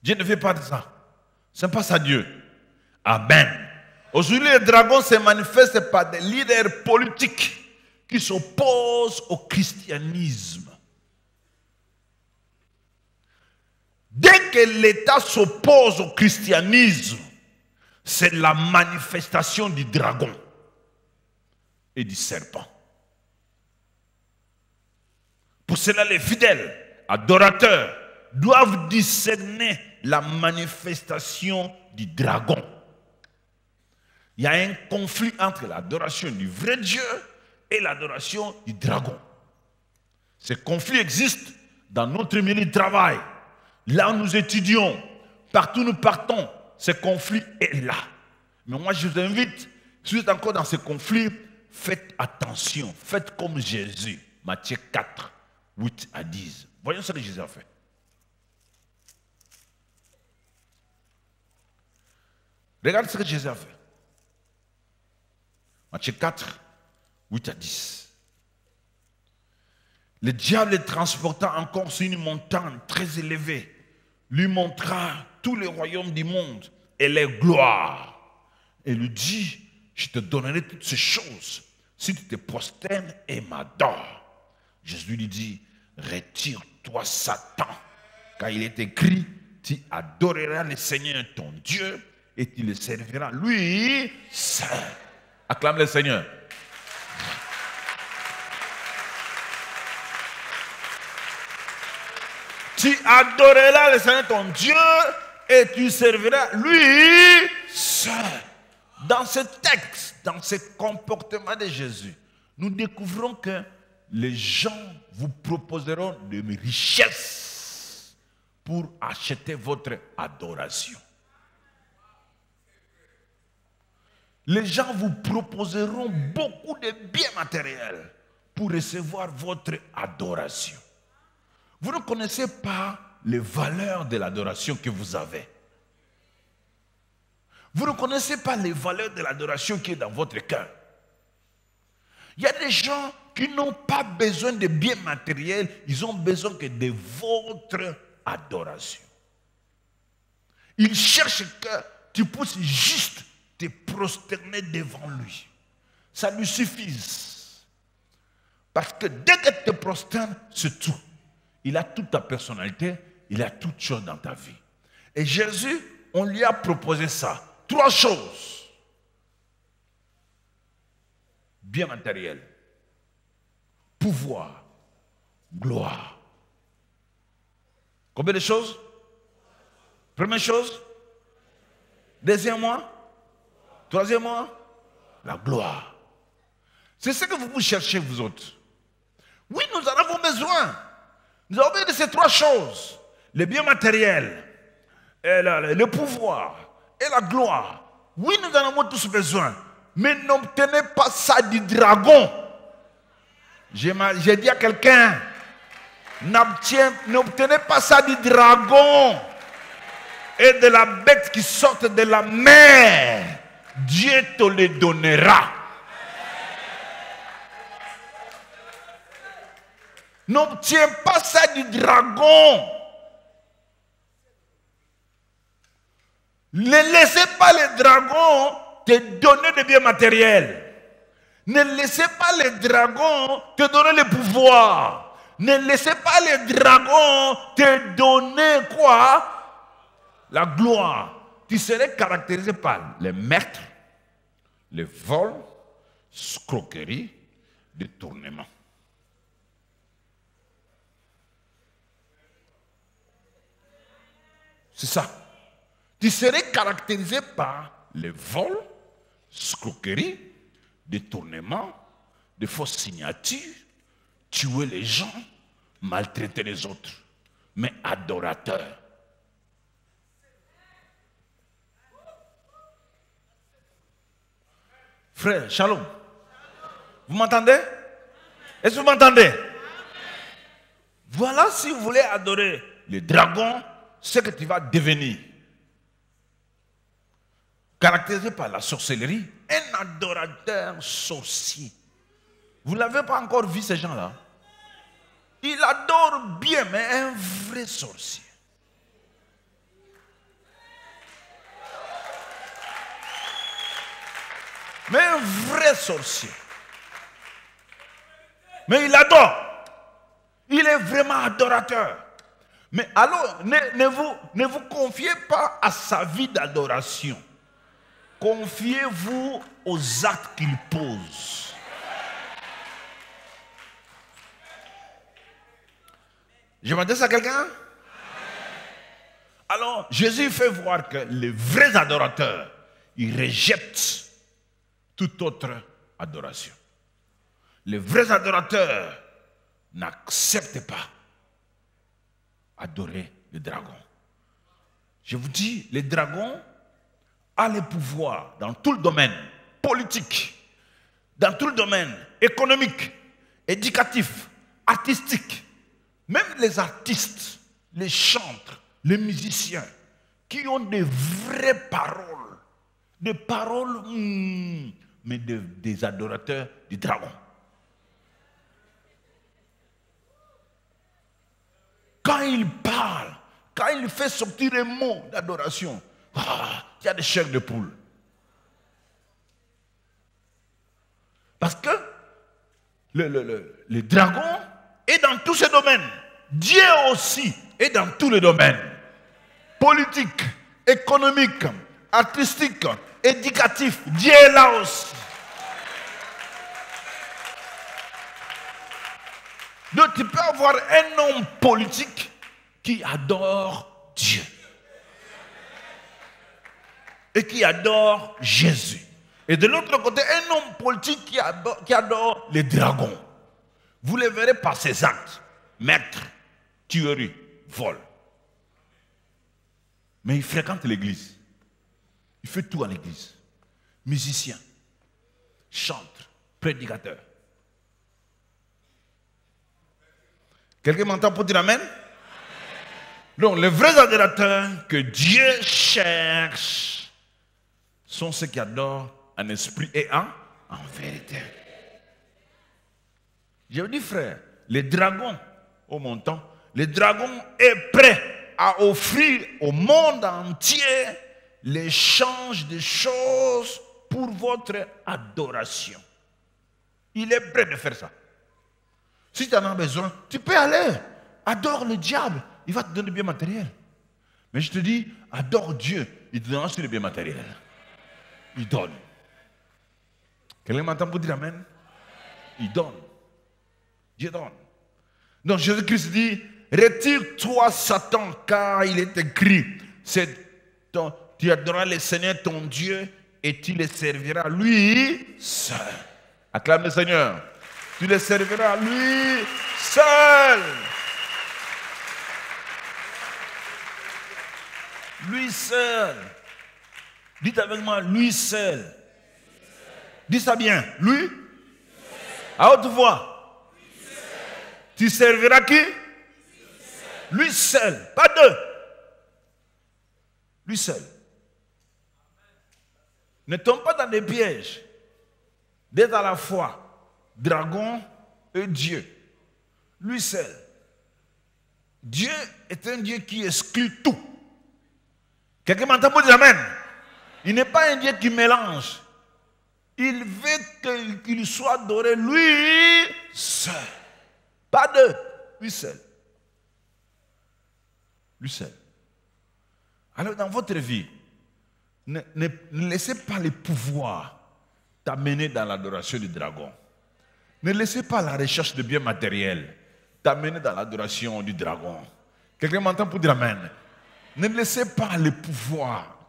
Dieu ne fait pas de ça. Ce n'est pas ça Dieu. Amen. Aujourd'hui, les dragons se manifestent par des leaders politiques qui s'opposent au christianisme. Dès que l'État s'oppose au christianisme, c'est la manifestation du dragon et du serpent. Pour cela, les fidèles, adorateurs, doivent discerner la manifestation du dragon. Il y a un conflit entre l'adoration du vrai Dieu et l'adoration du dragon. Ce conflit existe dans notre milieu de travail. Là où nous étudions, partout où nous partons, ce conflit est là. Mais moi, je vous invite, si vous êtes encore dans ce conflit, faites attention. Faites comme Jésus. Matthieu 4, 8 à 10. Voyons ce que Jésus a fait. Regardez ce que Jésus a fait. Matthieu 4, 8 à 10. Le diable le transporta encore sur une montagne très élevée, lui montra tous les royaumes du monde et les gloires. Et lui dit, je te donnerai toutes ces choses si tu te prosternes et m'adores. Jésus lui dit, retire-toi Satan, car il est écrit, tu adoreras le Seigneur ton Dieu et tu le serviras lui seul. Acclame le Seigneur. Tu adoreras le Seigneur ton Dieu et tu serviras lui seul. Dans ce texte, dans ce comportement de Jésus, nous découvrons que les gens vous proposeront de richesses pour acheter votre adoration. Les gens vous proposeront beaucoup de biens matériels pour recevoir votre adoration. Vous ne connaissez pas les valeurs de l'adoration que vous avez. Vous ne connaissez pas les valeurs de l'adoration qui est dans votre cœur. Il y a des gens qui n'ont pas besoin de biens matériels, ils ont besoin que de votre adoration. Ils cherchent que tu puisses juste te prosterner devant lui. Ça lui suffit. Parce que dès que tu te prosternes, c'est tout. Il a toute ta personnalité, il a toute chose dans ta vie. Et Jésus, on lui a proposé ça. 3 choses. Bien matériel, pouvoir, gloire. Combien de choses? Première chose, deuxièmement, troisièmement, la gloire. C'est ce que vous cherchez, vous autres. Oui, nous en avons besoin. Nous avons besoin de ces 3 choses. Le bien matériel, et le pouvoir et la gloire. Oui, nous en avons tous besoin. Mais n'obtenez pas ça du dragon. J'ai dit à quelqu'un, n'obtenez pas ça du dragon et de la bête qui sort de la mer. Dieu te le donnera. N'obtiens pas ça du dragon. Ne laissez pas les dragons te donner des biens matériels. Ne laissez pas les dragons te donner le pouvoir. Ne laissez pas les dragons te donner quoi? La gloire. Tu serais caractérisé par les meurtres, les vols, escroquerie, détournement. C'est ça. Tu serais caractérisé par les vols, escroquerie, détournement, de fausses signatures, tuer les gens, maltraiter les autres, mais adorateur. Frère, shalom. Vous m'entendez? Est-ce que vous m'entendez? Voilà, si vous voulez adorer le dragon, ce que tu vas devenir. Caractérisé par la sorcellerie, un adorateur sorcier. Vous ne l'avez pas encore vu, ces gens-là? Il adore bien, mais un vrai sorcier. Mais un vrai sorcier. Mais il adore. Il est vraiment adorateur. Mais alors, ne vous confiez pas à sa vie d'adoration. Confiez-vous aux actes qu'il pose. Je m'adresse à quelqu'un? Alors, Jésus fait voir que les vrais adorateurs, ils rejettent toute autre adoration. Les vrais adorateurs n'acceptent pas adorer le dragon. Je vous dis, le dragon a le pouvoir dans tout le domaine politique, dans tout le domaine économique, éducatif, artistique. Même les artistes, les chantres, les musiciens qui ont des vraies paroles, des paroles, mais des adorateurs du dragon. Quand il parle, quand il fait sortir un mot d'adoration, il y a des chairs de poule. Parce que le dragon est dans tous ces domaines. Dieu aussi est dans tous les domaines. Politique, économique, artistique, éducatif. Dieu est là aussi. Donc tu peux avoir un homme politique qui adore Dieu. Et qui adore Jésus. Et de l'autre côté, un homme politique qui adore les dragons. Vous le verrez par ses actes. Meurtre, tuerie, vol. Mais il fréquente l'église. Il fait tout à l'église. Musicien, chanteur, prédicateur. Quelqu'un m'entend pour dire amen? Donc, les vrais adorateurs que Dieu cherche sont ceux qui adorent en esprit et en vérité. Je vous dis, frère, les dragons, au montant, les dragons est prêt à offrir au monde entier l'échange de choses pour votre adoration. Il est prêt de faire ça. Si tu en as besoin, tu peux aller. Adore le diable. Il va te donner des biens matériels. Mais je te dis, adore Dieu. Il te donnera aussi des biens matériels. Il donne. Quelqu'un m'entend pour dire amen? Il donne. Dieu donne. Donc Jésus-Christ dit, retire-toi Satan, car il est écrit, tu adoreras le Seigneur ton Dieu et tu le serviras lui seul. Acclame le Seigneur. Tu le serviras lui seul. Lui seul. Dites avec moi, lui seul. Dis ça bien. Lui. À haute voix. Tu serviras qui? Lui seul. Pas deux. Lui seul. Ne tombe pas dans des pièges. D'être à la fois dragon et Dieu. Lui seul. Dieu est un Dieu qui exclut tout. Quelqu'un m'entend pour dire amen? Il n'est pas un Dieu qui mélange. Il veut qu'il soit adoré lui seul. Pas deux. Lui seul. Lui seul. Alors dans votre vie, ne laissez pas les pouvoirs t'amener dans l'adoration du dragon. Ne laissez pas la recherche de biens matériels t'amener dans l'adoration du dragon. Quelqu'un m'entend pour dire amen? Ne laissez pas le pouvoir,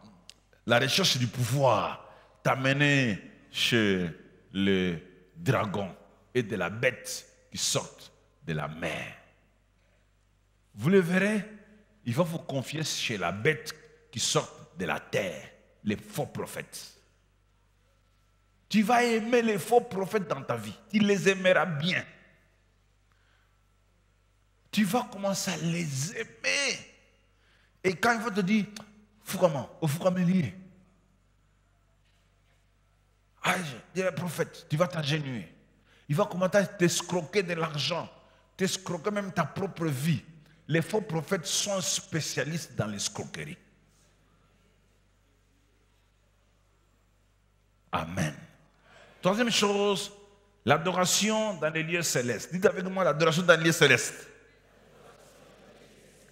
la recherche du pouvoir t'amener chez le dragon et de la bête qui sortent de la mer. Vous le verrez, il va vous confier chez la bête qui sort de la terre, les faux prophètes. Tu vas aimer les faux prophètes dans ta vie. Tu les aimeras bien. Tu vas commencer à les aimer. Et quand il va te dire, fou comment me lier. Ah, je dis prophète, tu vas t'ingénuer. Il va commencer à t'escroquer de l'argent, t'escroquer même ta propre vie. Les faux prophètes sont spécialistes dans l'escroquerie. Amen. Troisième chose, l'adoration dans les lieux célestes. Dites avec moi l'adoration dans les lieux célestes.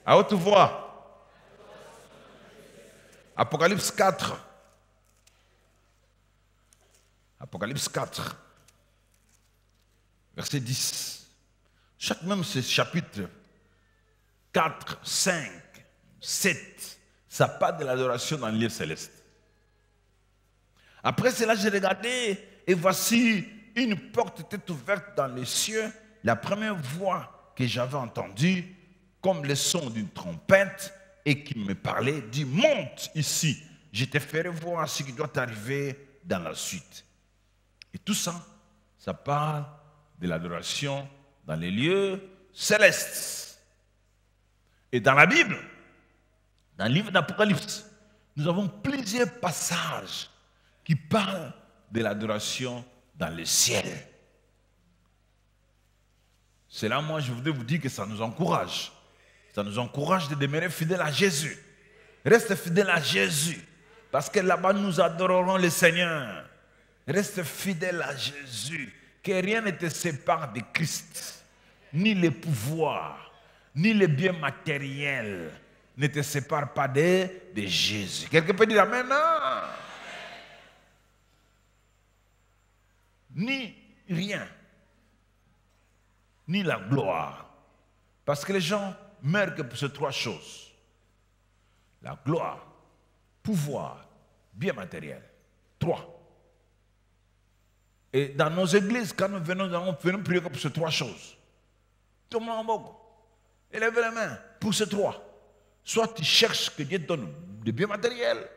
À haute voix. Apocalypse 4. Apocalypse 4. Verset 10. Chaque même ce chapitre 4, 5, 7, ça parle de l'adoration dans le lieu céleste. Après cela, j'ai regardé et voici une porte était ouverte dans les cieux. La première voix que j'avais entendue, comme le son d'une trompette, et qui me parlait, dit, monte ici, je te ferai voir ce qui doit t'arriver dans la suite. Et tout ça, ça parle de l'adoration dans les lieux célestes. Et dans la Bible, dans le livre d'Apocalypse, nous avons plusieurs passages qui parlent de l'adoration dans le ciel. C'est là, moi, je voudrais vous dire que ça nous encourage. Ça nous encourage de demeurer fidèles à Jésus. Reste fidèle à Jésus. Parce que là-bas, nous adorerons le Seigneur. Reste fidèle à Jésus. Que rien ne te sépare de Christ. Ni les pouvoirs, ni les biens matériels ne te séparent pas de Jésus. Quelqu'un peut dire amen? Non. Ni rien. Ni la gloire. Parce que les gens meurent que pour ces trois choses. La gloire, pouvoir, bien matériel. Trois. Et dans nos églises, quand nous venons prier pour ces trois choses. Tout le monde en bas. Élevez les mains pour ces trois. Soit tu cherches que Dieu te donne des biens matériels.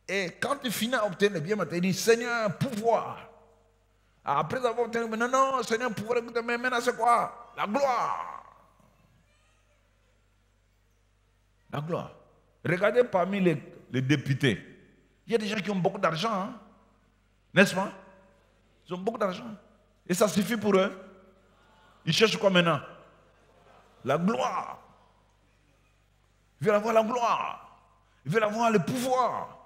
Et quand tu finis à obtenir les biens matériels, tu dis, Seigneur, pouvoir. Après avoir obtenu, mais non, Seigneur, pouvoir, mais maintenant c'est quoi? La gloire. La gloire. Regardez parmi les députés. Il y a des gens qui ont beaucoup d'argent, hein? N'est-ce pas? Ils ont beaucoup d'argent. Et ça suffit pour eux. Ils cherchent quoi maintenant? La gloire. Ils veulent avoir la gloire. Ils veulent avoir le pouvoir.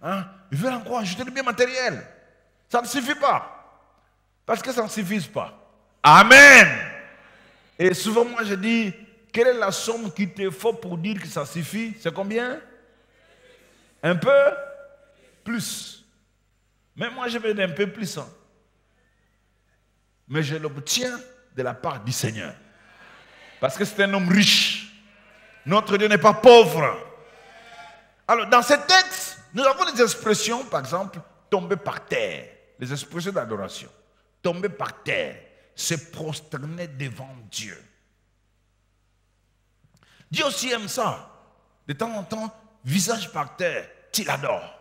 Hein? Ils veulent encore ajouter des biens matériels. Ça ne suffit pas. Parce que ça ne suffit pas. Amen. Et souvent, moi, je dis, quelle est la somme qu'il te faut pour dire que ça suffit? C'est combien? Un peu plus. Mais moi, je veux un peu plus. Hein. Mais je l'obtiens de la part du Seigneur. Parce que c'est un homme riche. Notre Dieu n'est pas pauvre. Alors, dans ce texte, nous avons des expressions, par exemple, tomber par terre. Les expressions d'adoration. Tomber par terre. Se prosterner devant Dieu. Dieu aussi aime ça. De temps en temps, visage par terre, tu l'adores.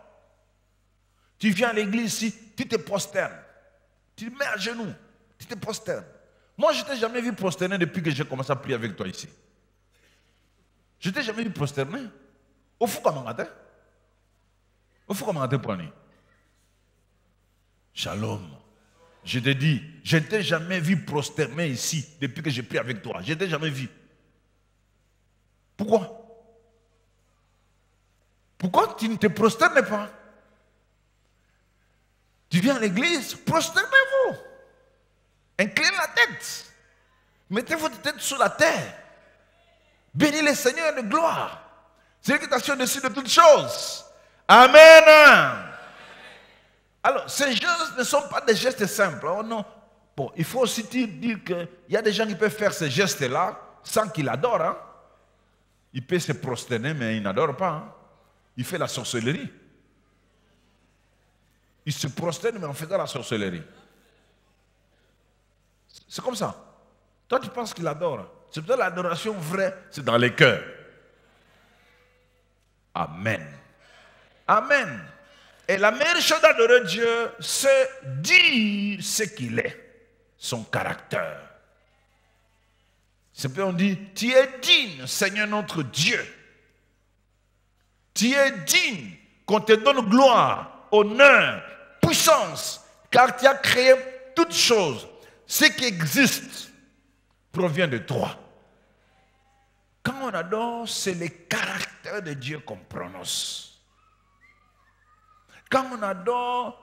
Tu viens à l'église ici, tu te prosternes. Tu te mets à genoux, tu te prosternes. Moi, je ne t'ai jamais vu prosterner depuis que j'ai commencé à prier avec toi ici. Je ne t'ai jamais vu prosterner. Au fond, comment on a? Au fond, comment on a pris? Shalom. Je te dis, je ne t'ai jamais vu prosterner ici depuis que j'ai prié avec toi. Je ne t'ai jamais vu. Pourquoi? Pourquoi tu ne te prosternes pas? Tu viens à l'église, prosternez-vous. Inclinez la tête. Mettez votre tête sur la terre. Bénis le Seigneur de gloire. C'est lui qui t'assure dessus de toutes choses. Amen. Alors, ces gestes ne sont pas des gestes simples. Oh non. Bon, il faut aussi dire qu'il y a des gens qui peuvent faire ces gestes-là sans qu'ils adorent. Hein. Il peut se prosterner, mais il n'adore pas. Hein. Il fait la sorcellerie. Il se prosterne, mais en faisant la sorcellerie. C'est comme ça. Toi, tu penses qu'il adore. C'est peut-être l'adoration vraie, c'est dans les cœurs. Amen. Amen. Et la meilleure chose d'adorer Dieu, c'est dire ce qu'il est, son caractère. C'est pourquoi on dit, tu es digne, Seigneur notre Dieu. Tu es digne qu'on te donne gloire, honneur, puissance, car tu as créé toutes choses. Ce qui existe provient de toi. Quand on adore, c'est le caractère de Dieu qu'on prononce. Quand on adore,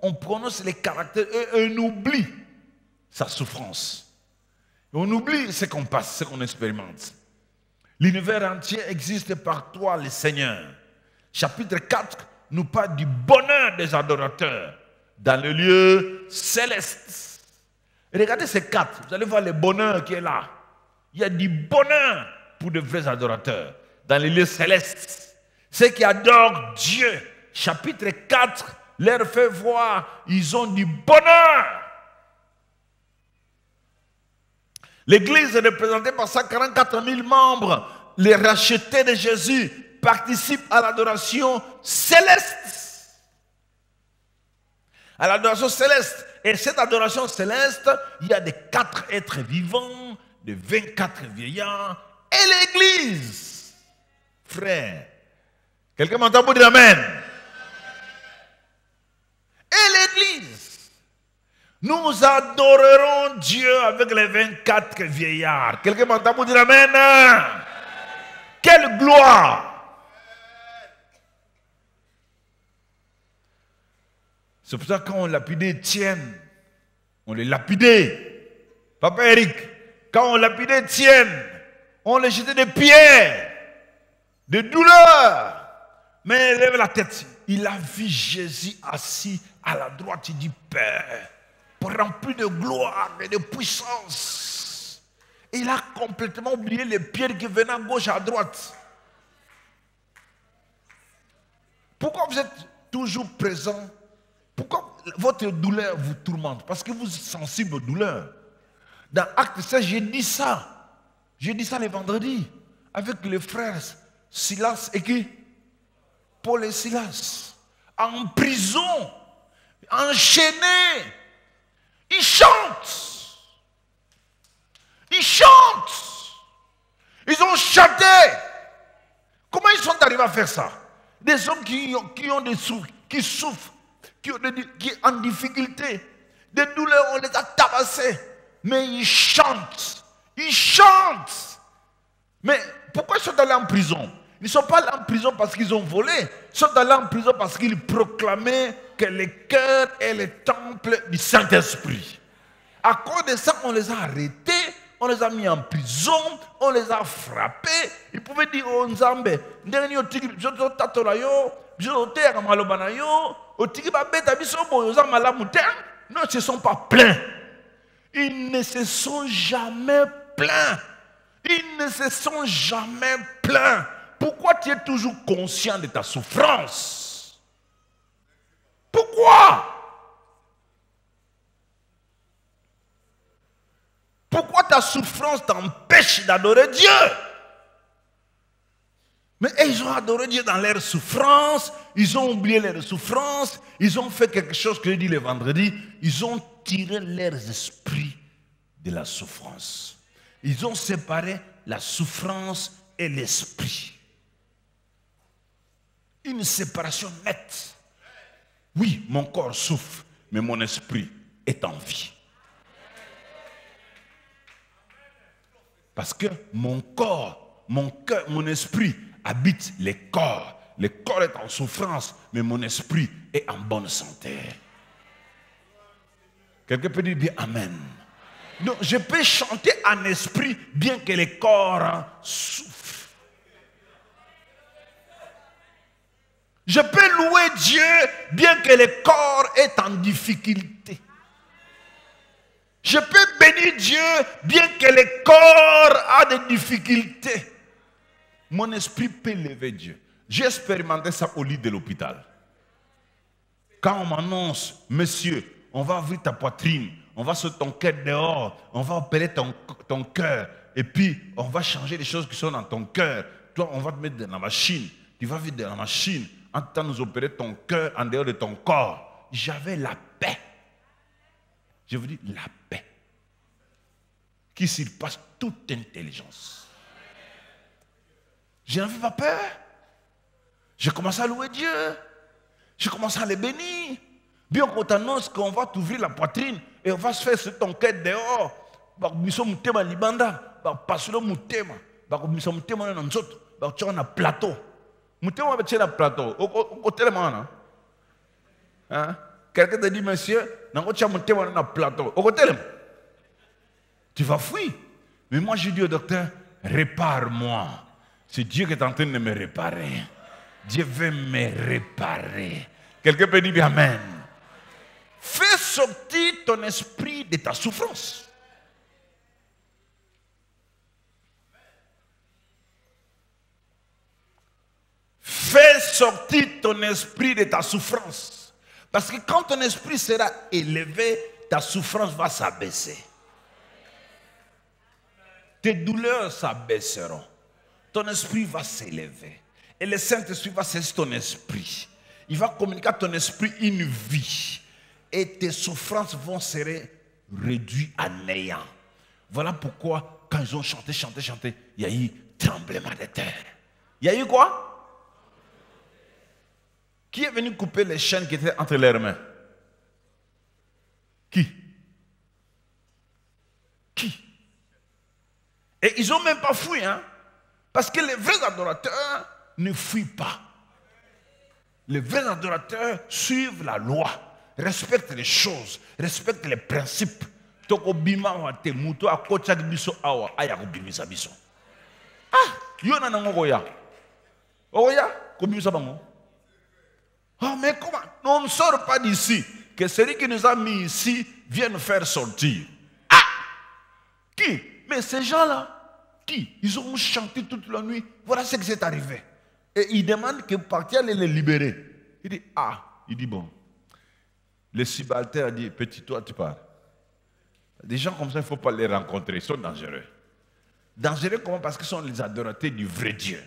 on prononce les caractères et on oublie sa souffrance. Et on oublie ce qu'on passe, ce qu'on expérimente. L'univers entier existe par toi, le Seigneur. Chapitre 4 nous parle du bonheur des adorateurs dans le lieu céleste. Et regardez ces 4, vous allez voir le bonheur qui est là. Il y a du bonheur pour de vrais adorateurs dans les lieux célestes. Ceux qui adorent Dieu, chapitre 4, leur fait voir, ils ont du bonheur. L'église est représentée par 144 000 membres. Les rachetés de Jésus participent à l'adoration céleste. À l'adoration céleste. Et cette adoration céleste, il y a des 4 êtres vivants, de 24 vieillards et l'église. Frère, quelqu'un m'entend pour dire amen? Et l'église. Nous adorerons Dieu avec les 24 vieillards. Quelqu'un m'entend pour dire amen? Quelle gloire! C'est pour ça que quand on lapidait Étienne, on les lapidait. Papa Eric, quand on lapidait Étienne, on les jetait des pierres, de douleur. Mais il lève la tête. Il a vu Jésus assis à la droite. Il dit, Père, rempli de gloire et de puissance. Et il a complètement oublié les pierres qui venaient à gauche et à droite. Pourquoi vous êtes toujours présent? Pourquoi votre douleur vous tourmente? Parce que vous êtes sensible aux douleurs. Dans Acte 16, j'ai dit ça. J'ai dit ça le vendredi. avec les frères Silas et qui? Paul et Silas. En prison, enchaînés. Ils chantent. Ils chantent. Ils ont chanté. Comment ils sont arrivés à faire ça? Des hommes qui souffrent, qui sont en difficulté. Des douleurs, on les a tabassés. Mais ils chantent. Ils chantent. Mais pourquoi ils sont allés en prison? Ils ne sont pas allés en prison parce qu'ils ont volé. Ils sont allés en prison parce qu'ils proclamaient que le cœur est le temple du Saint-Esprit. À cause de ça, on les a arrêtés, on les a mis en prison, on les a frappés. Ils pouvaient dire aux Nzambe, non, ils ne se sont pas plaints. Ils ne se sont jamais plaints. Ils ne se sont jamais plaints. Pourquoi tu es toujours conscient de ta souffrance? Pourquoi? Pourquoi ta souffrance t'empêche d'adorer Dieu? Mais ils ont adoré Dieu dans leur souffrance, ils ont oublié leur souffrance, ils ont fait quelque chose que je dis le vendredi, ils ont tiré leurs esprits de la souffrance. Ils ont séparé la souffrance et l'esprit. Une séparation nette. Oui, mon corps souffre, mais mon esprit est en vie. Parce que mon corps, mon cœur, mon esprit habite le corps. Le corps est en souffrance, mais mon esprit est en bonne santé. Quelqu'un peut dire bien Amen. Donc, je peux chanter en esprit bien que le corps souffre. Je peux louer Dieu bien que le corps est en difficulté. Je peux bénir Dieu bien que le corps a des difficultés. Mon esprit peut lever Dieu. J'ai expérimenté ça au lit de l'hôpital. Quand on m'annonce, monsieur, on va ouvrir ta poitrine, on va sur ton cœur dehors, on va opérer ton cœur, et puis on va changer les choses qui sont dans ton cœur. Toi, on va te mettre dans la machine, tu vas vivre dans la machine, en train de nous opérer ton cœur en dehors de ton corps. J'avais la paix. Je vous dis la paix qui surpasse toute intelligence. Je n'avais pas peur. J'ai commencé à louer Dieu. J'ai commencé à les bénir. Bien qu'on t'annonce qu'on va t'ouvrir la poitrine et on va se faire sur ton cœur dehors. Nous sommes au Libanda. Parce que nous sommes au plateau. Nous sommes au plateau. Au téléphone. Quelqu'un te dit, monsieur, plateau. Tu vas fuir. Mais moi, je dis au docteur, répare-moi. C'est Dieu qui est en train de me réparer. Dieu veut me réparer. Quelqu'un peut dire Amen. Fais sortir ton esprit de ta souffrance. Fais sortir ton esprit de ta souffrance. Parce que quand ton esprit sera élevé, ta souffrance va s'abaisser. Tes douleurs s'abaisseront. Ton esprit va s'élever. Et le Saint-Esprit va saisir ton esprit. Il va communiquer à ton esprit une vie. Et tes souffrances vont se réduire à néant. Voilà pourquoi, quand ils ont chanté, il y a eu tremblement de terre. Il y a eu quoi? Qui est venu couper les chaînes qui étaient entre leurs mains? Qui? Et ils n'ont même pas fui, hein? Parce que les vrais adorateurs ne fuient pas. Les vrais adorateurs suivent la loi, respectent les choses, respectent les principes. Ah, mais comment? On ne sort pas d'ici. Que celui qui nous a mis ici vient nous faire sortir. Ah! Qui? Mais ces gens-là, qui? Ils ont chanté toute la nuit. Voilà ce qui s'est arrivé. Et ils demandent que vous partiez aller les libérer. Il dit, il dit bon. Le subalterne a dit, petit, toi tu pars. Des gens comme ça, il ne faut pas les rencontrer. Ils sont dangereux. Dangereux comment? Parce qu'ils sont les adorateurs du vrai Dieu.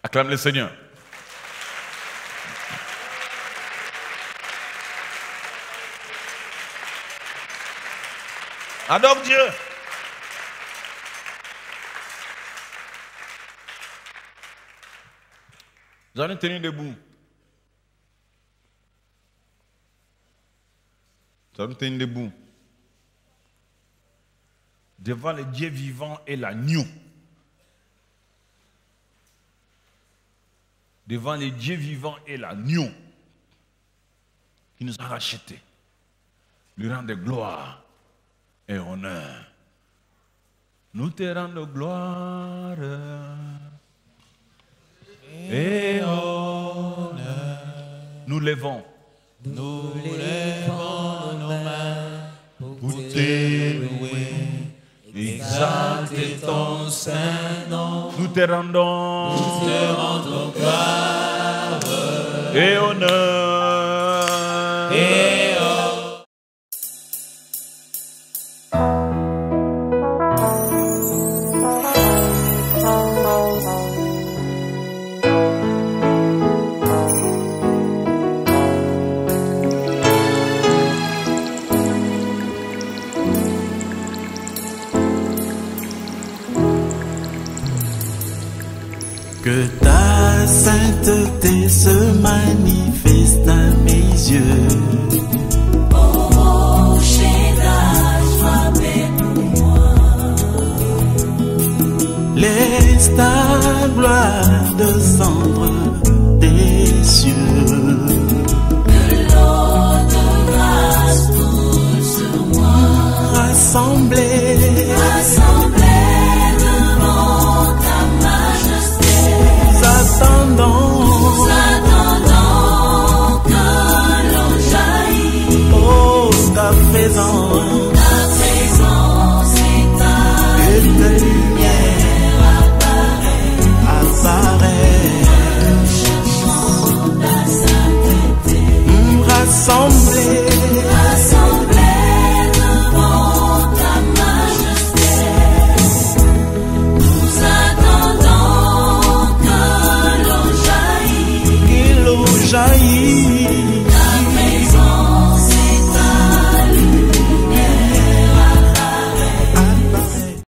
Acclame le Seigneur. Adore Dieu. Vous allez tenir debout. Vous allez tenir debout. Devant le Dieu vivant et l'agneau. Devant le Dieu vivant et l'agneau qui nous a rachetés. Lui rendre gloire et honneur. Nous te rendons gloire et honneur. Nous levons nos mains pour te louer, exalter ton saint nom. Nous te rendons gloire et honneur. Que ta sainteté se manifeste à mes yeux. Oh, Shaddai, sois béni pour moi. Laisse ta gloire